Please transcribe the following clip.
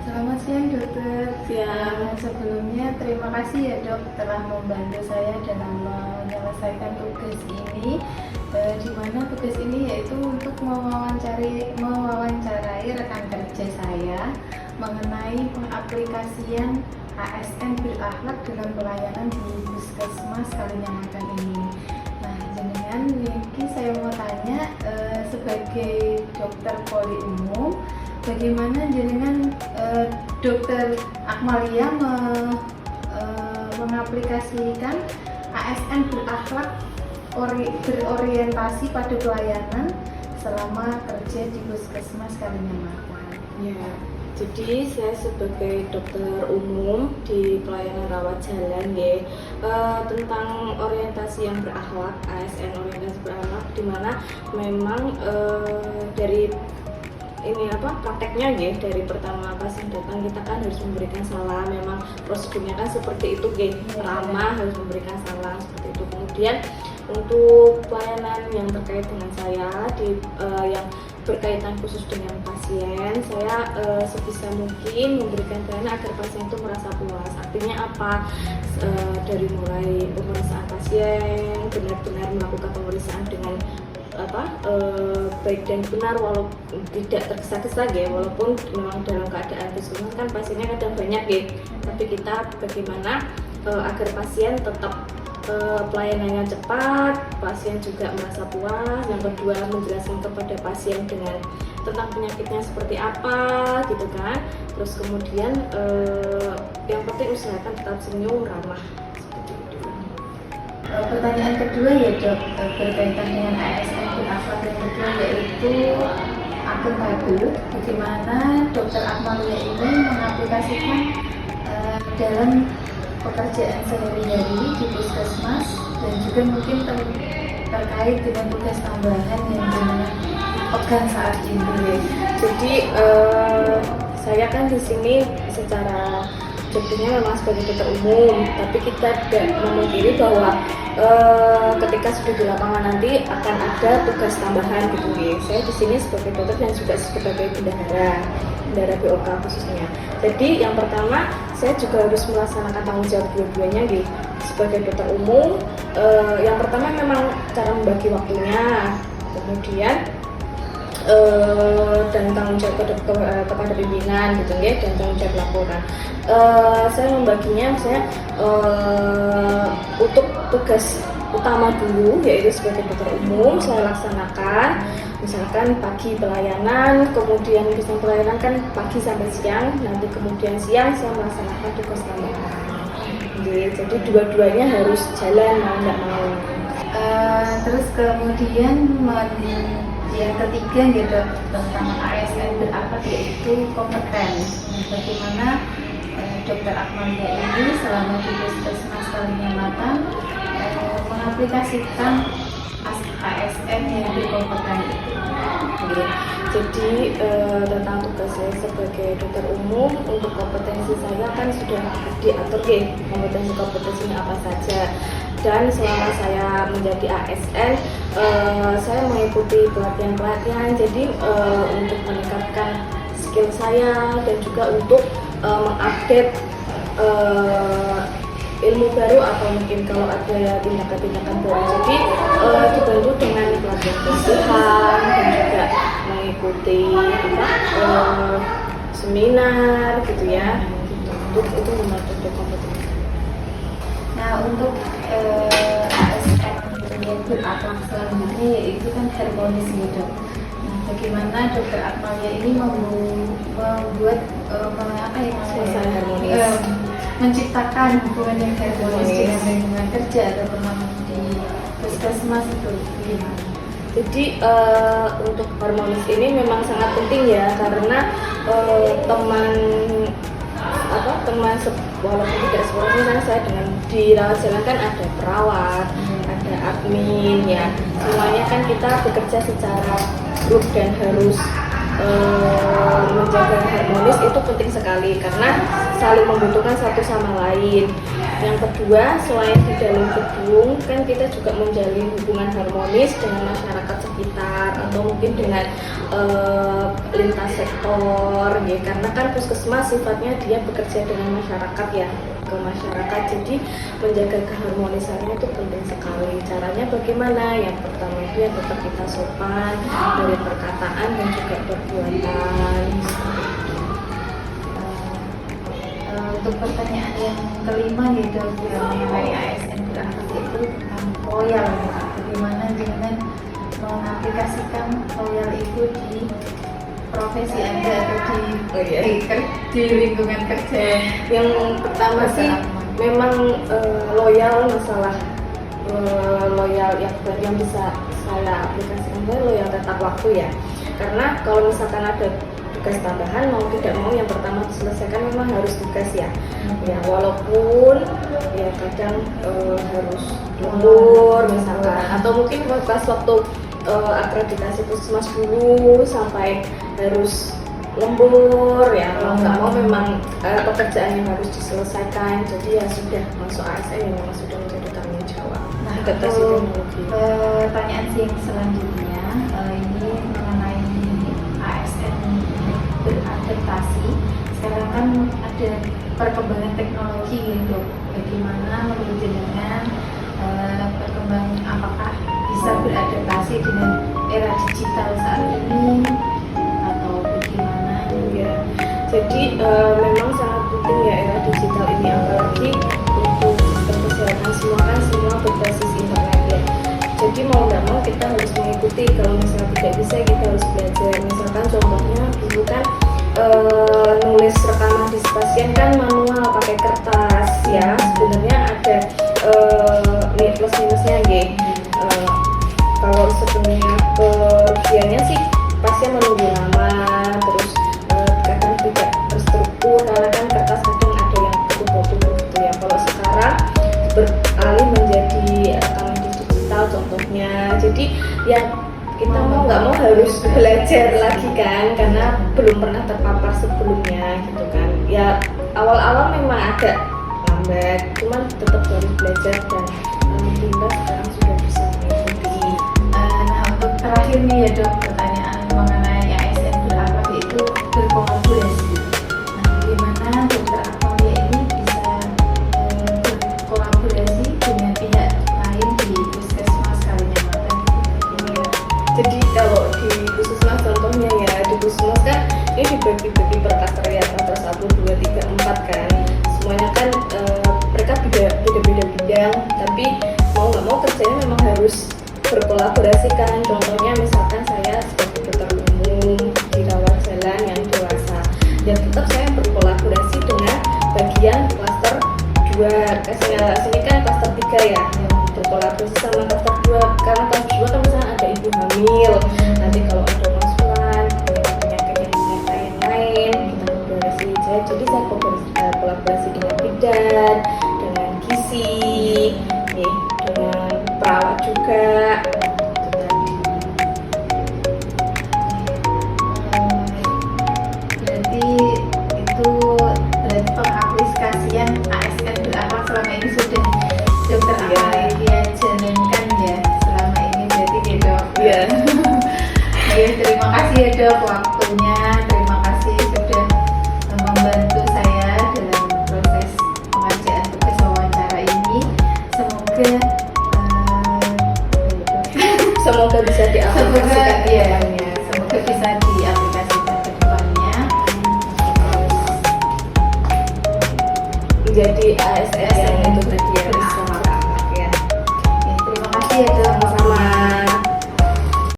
Selamat siang dokter. Siang. Sebelumnya terima kasih ya dok telah membantu saya dalam menyelesaikan tugas ini. Di mana tugas ini yaitu untuk mewawancarai rekan kerja saya mengenai pengaplikasian ASN berakhlak dalam pelayanan di Puskesmas Kalinyamatan ini. Nah, dengan ini saya mau tanya sebagai dokter poli umum, bagaimana jenengan dokter Akmalia mengaplikasikan ASN berakhlak berorientasi pada pelayanan selama kerja di Puskesmas Kalinyamatan? Ya, jadi saya sebagai dokter umum di pelayanan rawat jalan ya, tentang orientasi yang berakhlak, ASN orientasi berakhlak, di mana memang dari prakteknya ya, dari pertama pasien datang kita kan harus memberikan salam, memang prosedurnya kan seperti itu ya, ramah, harus memberikan salam seperti itu. Kemudian untuk pelayanan yang terkait dengan saya yang berkaitan khusus dengan pasien, saya sebisa mungkin memberikan pelayanan agar pasien itu merasa puas. Artinya apa? Dari mulai pemeriksaan pasien, benar-benar melakukan pemeriksaan dengan baik dan benar, walaupun tidak tergesa-gesa ya, walaupun memang dalam keadaan puskesmas kan pasiennya kadang banyak ya, tapi kita bagaimana agar pasien tetap pelayanannya cepat, pasien juga merasa puas. Yang kedua, menjelaskan kepada pasien dengan tentang penyakitnya seperti apa gitu kan. Terus kemudian yang penting usahakan tetap senyum, ramah. Pertanyaan kedua ya dok, berkaitan dengan ASN berakhlak yang kedua yaitu akuntabel. Bagaimana dokter Akmalia ini mengaplikasikan dalam pekerjaan sehari-hari di puskesmas, dan juga mungkin terkait dengan tugas tambahan yang pegang saat ini. Jadi saya kan di sini secara jadinya memang sebagai dokter umum, tapi kita tidak memungkiri bahwa ketika sudah di lapangan nanti akan ada tugas tambahan gitu ya. Saya di sini sebagai dokter dan juga sebagai bendahara BOK khususnya. Jadi yang pertama saya juga harus melaksanakan tanggung jawab dua-duanya gitu. Sebagai dokter umum, yang pertama memang cara membagi waktunya, kemudian dan tanggung jawab kepada pimpinan gitu ya, dan tanggung jawab laporan. Saya membaginya misalnya untuk tugas utama dulu, yaitu sebagai dokter umum saya laksanakan misalkan pagi pelayanan, kemudian bisa pelayanan kan pagi sampai siang, nanti kemudian siang saya melaksanakan tugas tambahan. Jadi dua-duanya harus jalan, mau nggak mau. Terus kemudian yang ketiga gitu tentang ASN berakhlak yaitu kompeten. Bagaimana dokter Akmalia ini selama di Puskesmas Kalinyamatan mengaplikasikan ASN yang berkompeten itu. Jadi tentang tugas saya sebagai dokter umum, untuk kompetensi saya kan sudah diatur ya, kompetensinya apa saja. Dan selama saya menjadi ASN, saya mengikuti pelatihan-pelatihan. Jadi untuk meningkatkan skill saya dan juga untuk mengupdate ilmu baru, atau mungkin kalau ada tindakan-tindakan baru. Jadi dibantu dengan pelatihan dan juga mengikuti seminar gitu ya. Itu membantu kompetensi. Nah, untuk ASN yang berakhlak selanjutnya yaitu kan harmonis ya dok. Nah, bagaimana dokter Akmalia ini membuat suasana harmonis, menciptakan hubungan yang harmonis dengan lingkungan kerja atau teman di puskesmas itu gimana? Jadi untuk harmonis ini memang sangat penting ya, karena teman walaupun tidak sekolah, misalnya saya dengan di rawat jalan kan ada perawat, ada admin ya, semuanya kan kita bekerja secara grup dan harus menjaga harmonis itu penting sekali karena saling membutuhkan satu sama lain. Yang kedua, selain di dalam gedung kan kita juga menjalin hubungan harmonis dengan masyarakat sekitar atau mungkin dengan lintas sektor ya, karena kan puskesmas sifatnya dia bekerja dengan masyarakat ya, ke masyarakat, jadi menjaga keharmonisannya itu penting sekali. Caranya bagaimana? Yang pertama itu ya tetap kita sopan dari perkataan dan juga perbuatan. Untuk pertanyaan yang kelima gitu mengenai ASN berakhlak itu tentang loyal, bagaimana dengan mengaplikasikan loyal itu di profesi Anda atau di lingkungan kerja. Yang pertama sih memang loyal, masalah loyal yang bisa saya aplikasikan loyal tepat waktu ya, karena kalau misalkan ada tugas tambahan mau tidak mau yang pertama diselesaikan memang harus tugas ya. Ya walaupun ya kadang harus lembur misalkan, atau mungkin pas waktu akreditasi puskesmas dulu sampai harus lembur ya, mau nggak mau memang pekerjaan yang harus diselesaikan, jadi ya sudah masuk ASN yang memang sudah menjadi tanggung jawab. Nah, pertanyaan sih yang selanjutnya ini mengenai ASN beradaptasi. Sekarang kan ada perkembangan teknologi gitu, bagaimana menurut jenengan perkembangan apakah bisa beradaptasi dengan era digital saat ini atau bagaimana ya? Jadi memang sangat penting ya era digital ini, apalagi untuk sistem kesehatan semua berbasis internet ya. Jadi mau nggak mau kita harus mengikuti, kalau misalnya tidak bisa kita harus belajar. Misalkan contohnya dulu kan nulis rekaman di pasien kan manual pakai kertas ya, sebenarnya ada plus minusnya gitu. Kalau sebelumnya kerugiannya sih pasien menunggu lama, terus kadang tidak terstruktur karena kan kertas kadang ada yang bertumpuk gitu ya. Kalau sekarang beralih menjadi rekaman digital contohnya, jadi ya kita mau nggak mau harus belajar lagi kan, karena belum pernah terpapar sebelumnya gitu kan. Ya awal-awal memang agak lambat, cuman tetap harus belajar dan alhamdulillah sekarang sudah bisa mengikuti. Nah untuk terakhir nih ya Dok, pertanyaan mengenai ASN berakhlak itu berkolaborasi. Nah bagaimana Dokter Akmalia ini bisa berkolaborasi dengan pihak lain di puskesmas Kalinyamatan ini ya? Jadi kalau di puskesmas contohnya ya, di puskesmas kan ini dibagi-bagi per klaster antara 1, 2, 3, 4 kan. Semuanya kan mereka beda-beda bidang, tapi mau nggak mau kerjanya memang harus berkolaborasi kan. Contohnya misalkan saya sebagai dokter umum di rawat jalan yang dewasa, ya tetap saya berkolaborasi dengan bagian klaster 2. Sini kan klaster 3 ya, yang berkolaborasi sama klaster 2 karena klaster 2 kan misalnya ada ibu hamil, nanti kalau ada masukan penyakit yang lain-lain kita kolaborasi. Jadi saya kolaborasi dengan bidan, dengan gizi, dengan perawat juga. Berarti pengaplikasian ASN berakhlak selama ini sudah Dokter Akmalia jalankan ya selama ini, berarti ya Dok. Iya. Baik, terima kasih ya Dok waktunya, terima kasih sudah membantu saya dalam proses pengerjaan tugas wawancara ini. Semoga bisa diaplikasikan ke depannya. Semoga bisa diaplikasikan ke depannya. Jadi ASN yang itu tadi ya, bisa ya. Terima kasih ya Dok.